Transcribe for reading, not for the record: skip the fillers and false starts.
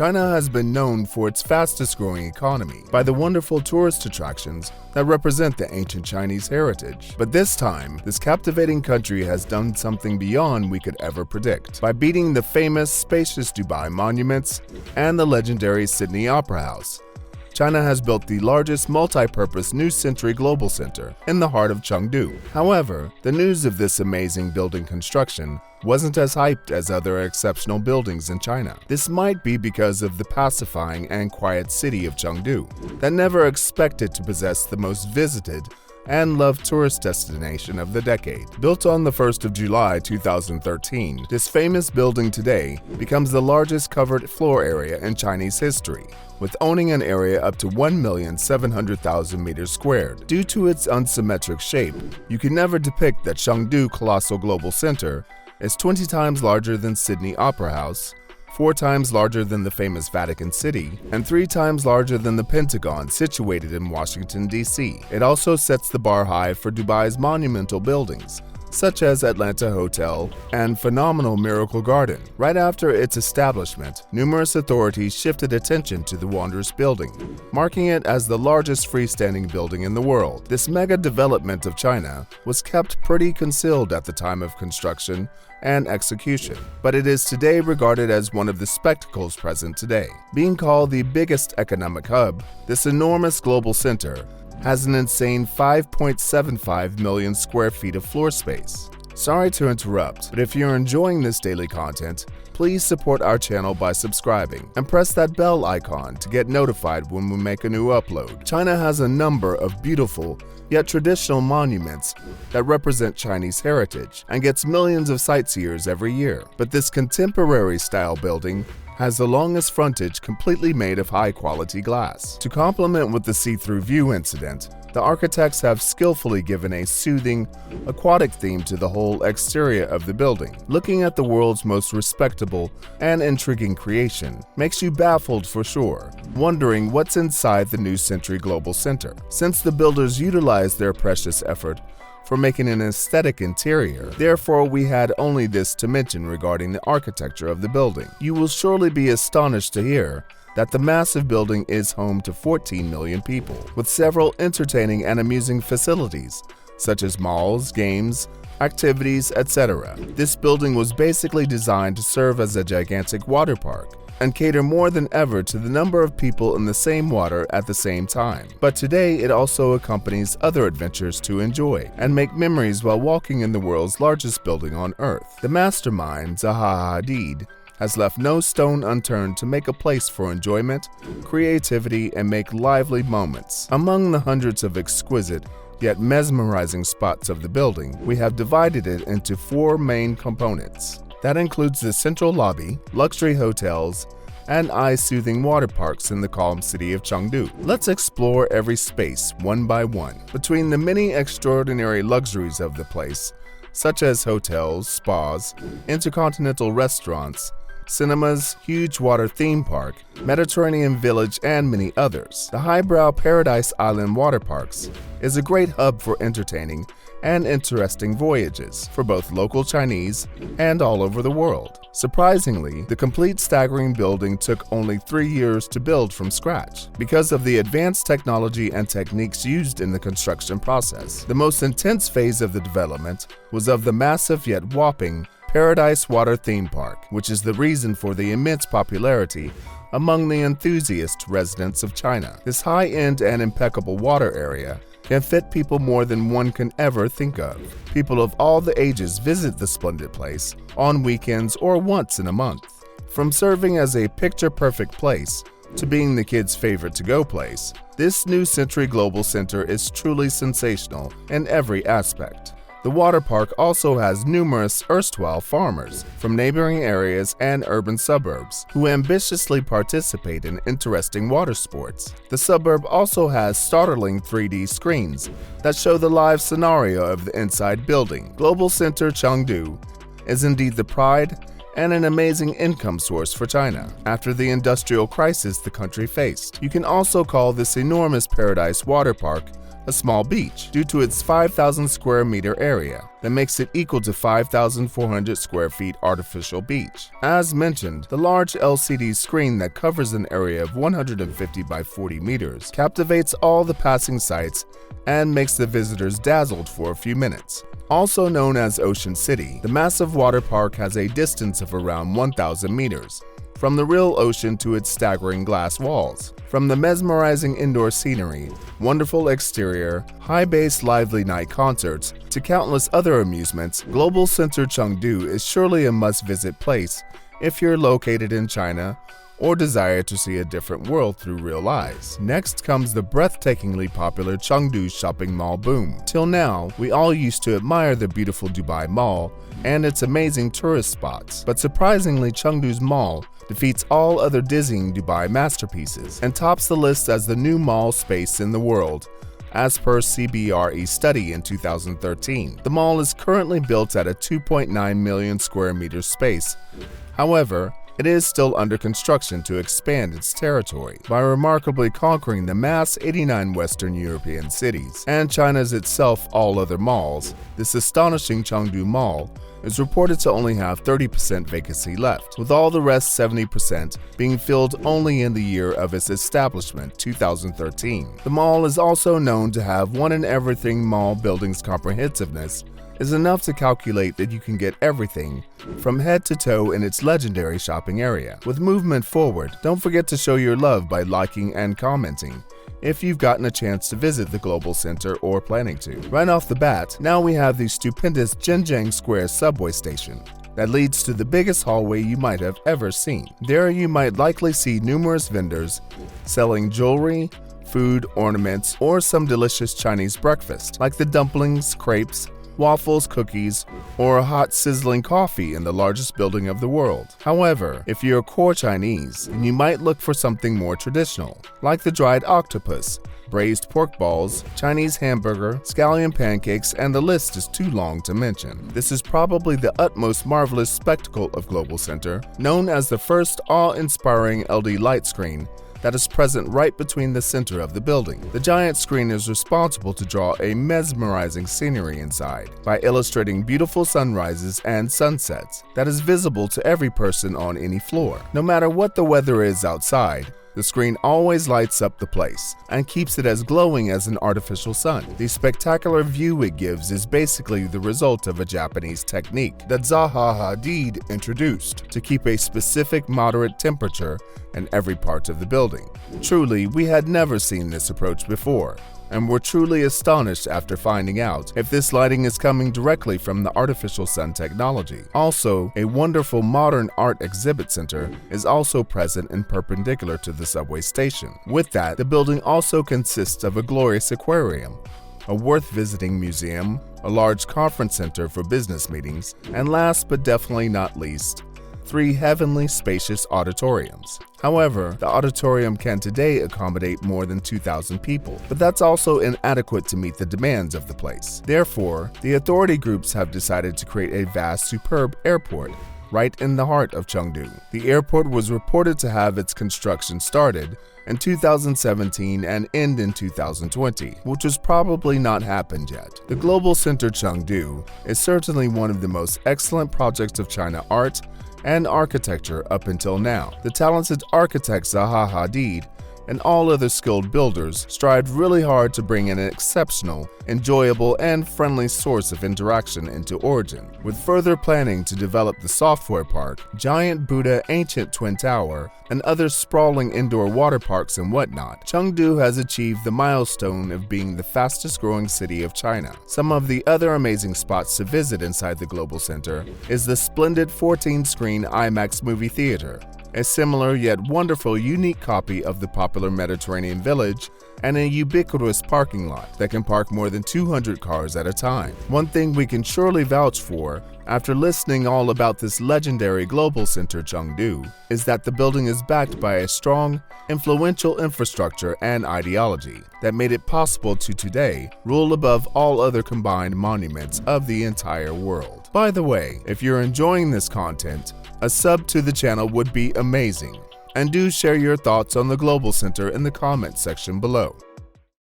China has been known for its fastest-growing economy by the wonderful tourist attractions that represent the ancient Chinese heritage. But this time, this captivating country has done something beyond we could ever predict by beating the famous spacious Dubai monuments and the legendary Sydney Opera House. China has built the largest multi-purpose new century global center in the heart of Chengdu. However, the news of this amazing building construction wasn't as hyped as other exceptional buildings in China. This might be because of the pacifying and quiet city of Chengdu that never expected to possess the most visited and loved tourist destination of the decade. Built on the 1st of July 2013, this famous building today becomes the largest covered floor area in Chinese history, with owning an area up to 1,700,000 meters squared. Due to its unsymmetric shape, you can never depict that Chengdu Colossal Global Center is 20 times larger than Sydney Opera House, 4 times larger than the famous Vatican City, and 3 times larger than the Pentagon situated in Washington, D.C. It also sets the bar high for Dubai's monumental buildings, such as Atlanta Hotel and phenomenal Miracle Garden. Right after its establishment, numerous authorities shifted attention to the wondrous building, marking it as the largest freestanding building in the world. This mega development of China was kept pretty concealed at the time of construction and execution, but it is today regarded as one of the spectacles present today. Being called the biggest economic hub, this enormous global center has an insane 5.75 million square feet of floor space. Sorry to interrupt, but if you're enjoying this daily content, please support our channel by subscribing and press that bell icon to get notified when we make a new upload. China has a number of beautiful yet traditional monuments that represent Chinese heritage and gets millions of sightseers every year. But this contemporary style building has the longest frontage completely made of high-quality glass. To complement with the see-through view incident, the architects have skillfully given a soothing, aquatic theme to the whole exterior of the building. Looking at the world's most respectable and intriguing creation makes you baffled for sure, wondering what's inside the New Century Global Center. Since the builders utilized their precious effort for making an aesthetic interior, therefore we had only this to mention regarding the architecture of the building. You will surely be astonished to hear that the massive building is home to 14 million people, with several entertaining and amusing facilities, such as malls, games, activities, etc. This building was basically designed to serve as a gigantic water park and cater more than ever to the number of people in the same water at the same time. But today it also accompanies other adventures to enjoy and make memories while walking in the world's largest building on Earth. The mastermind, Zaha Hadid, has left no stone unturned to make a place for enjoyment, creativity, and make lively moments. Among the hundreds of exquisite yet mesmerizing spots of the building, we have divided it into 4 main components. That includes the central lobby, luxury hotels, and eye-soothing water parks in the calm city of Chengdu. Let's explore every space one by one. Between the many extraordinary luxuries of the place, such as hotels, spas, intercontinental restaurants, cinemas, huge water theme park, Mediterranean village, and many others, the highbrow Paradise Island water parks is a great hub for entertaining and interesting voyages for both local Chinese and all over the world. Surprisingly, the complete staggering building took only 3 years to build from scratch because of the advanced technology and techniques used in the construction process. The most intense phase of the development was of the massive yet whopping Paradise Water Theme Park, which is the reason for the immense popularity among the enthusiast residents of China. This high-end and impeccable water area can fit people more than one can ever think of. People of all the ages visit the splendid place on weekends or once in a month. From serving as a picture-perfect place to being the kids' favorite to-go place, this New Century Global Center is truly sensational in every aspect. The water park also has numerous erstwhile farmers from neighboring areas and urban suburbs who ambitiously participate in interesting water sports. The suburb also has startling 3D screens that show the live scenario of the inside building. Global Center Chengdu is indeed the pride and an amazing income source for China after the industrial crisis the country faced. You can also call this enormous Paradise Water Park a small beach, due to its 5,000 square meter area that makes it equal to 5,400 square feet artificial beach. As mentioned, the large LCD screen that covers an area of 150 by 40 meters captivates all the passing sights and makes the visitors dazzled for a few minutes. Also known as Ocean City, the massive water park has a distance of around 1,000 meters from the real ocean to its staggering glass walls. From the mesmerizing indoor scenery, wonderful exterior, high-bass lively night concerts, to countless other amusements, Global Center Chengdu is surely a must-visit place if you're located in China or desire to see a different world through real eyes. Next comes the breathtakingly popular Chengdu shopping mall boom. Till now, we all used to admire the beautiful Dubai Mall and its amazing tourist spots. But surprisingly, Chengdu's mall defeats all other dizzying Dubai masterpieces and tops the list as the new mall space in the world, as per CBRE study in 2013. The mall is currently built at a 2.9 million square meter space. However, it is still under construction to expand its territory by remarkably conquering the mass 89 Western European cities and China's itself all other malls. This astonishing Chengdu Mall is reported to only have 30% vacancy left, with all the rest 70% being filled only in the year of its establishment, 2013. The mall is also known to have one in everything mall building's comprehensiveness is enough to calculate that you can get everything from head to toe in its legendary shopping area. With movement forward, don't forget to show your love by liking and commenting if you've gotten a chance to visit the Global Center or planning to. Right off the bat, now we have the stupendous Zhenjiang Square subway station that leads to the biggest hallway you might have ever seen. There you might likely see numerous vendors selling jewelry, food, ornaments, or some delicious Chinese breakfast like the dumplings, crepes, waffles, cookies, or a hot sizzling coffee in the largest building of the world. However, if you're core Chinese, then you might look for something more traditional, like the dried octopus, braised pork balls, Chinese hamburger, scallion pancakes, and the list is too long to mention. This is probably the utmost marvelous spectacle of Global Center, known as the first awe-inspiring LD light screen that is present right between the center of the building. The giant screen is responsible to draw a mesmerizing scenery inside by illustrating beautiful sunrises and sunsets that is visible to every person on any floor. No matter what the weather is outside, the screen always lights up the place and keeps it as glowing as an artificial sun. The spectacular view it gives is basically the result of a Japanese technique that Zaha Hadid introduced to keep a specific moderate temperature in every part of the building. Truly, we had never seen this approach before, and were truly astonished after finding out if this lighting is coming directly from the artificial sun technology. Also, a wonderful modern art exhibit center is also present and perpendicular to the subway station. With that, the building also consists of a glorious aquarium, a worth visiting museum, a large conference center for business meetings, and last but definitely not least, 3 heavenly spacious auditoriums. However, the auditorium can today accommodate more than 2,000 people, but that's also inadequate to meet the demands of the place. Therefore, the authority groups have decided to create a vast, superb airport right in the heart of Chengdu. The airport was reported to have its construction started in 2017 and end in 2020, which has probably not happened yet. The Global Center Chengdu is certainly one of the most excellent projects of China art and architecture up until now. The talented architect Zaha Hadid and all other skilled builders strived really hard to bring an exceptional, enjoyable, and friendly source of interaction into Origin. With further planning to develop the software park, giant Buddha ancient Twin Tower, and other sprawling indoor water parks and whatnot, Chengdu has achieved the milestone of being the fastest growing city of China. Some of the other amazing spots to visit inside the Global Center is the splendid 14-screen IMAX movie theater, a similar yet wonderful unique copy of the popular Mediterranean Village, and a ubiquitous parking lot that can park more than 200 cars at a time. One thing we can surely vouch for after listening all about this legendary Global Center Chengdu is that the building is backed by a strong, influential infrastructure and ideology that made it possible to today rule above all other combined monuments of the entire world. By the way, if you're enjoying this content, a sub to the channel would be amazing, and do share your thoughts on the Global Center in the comments section below.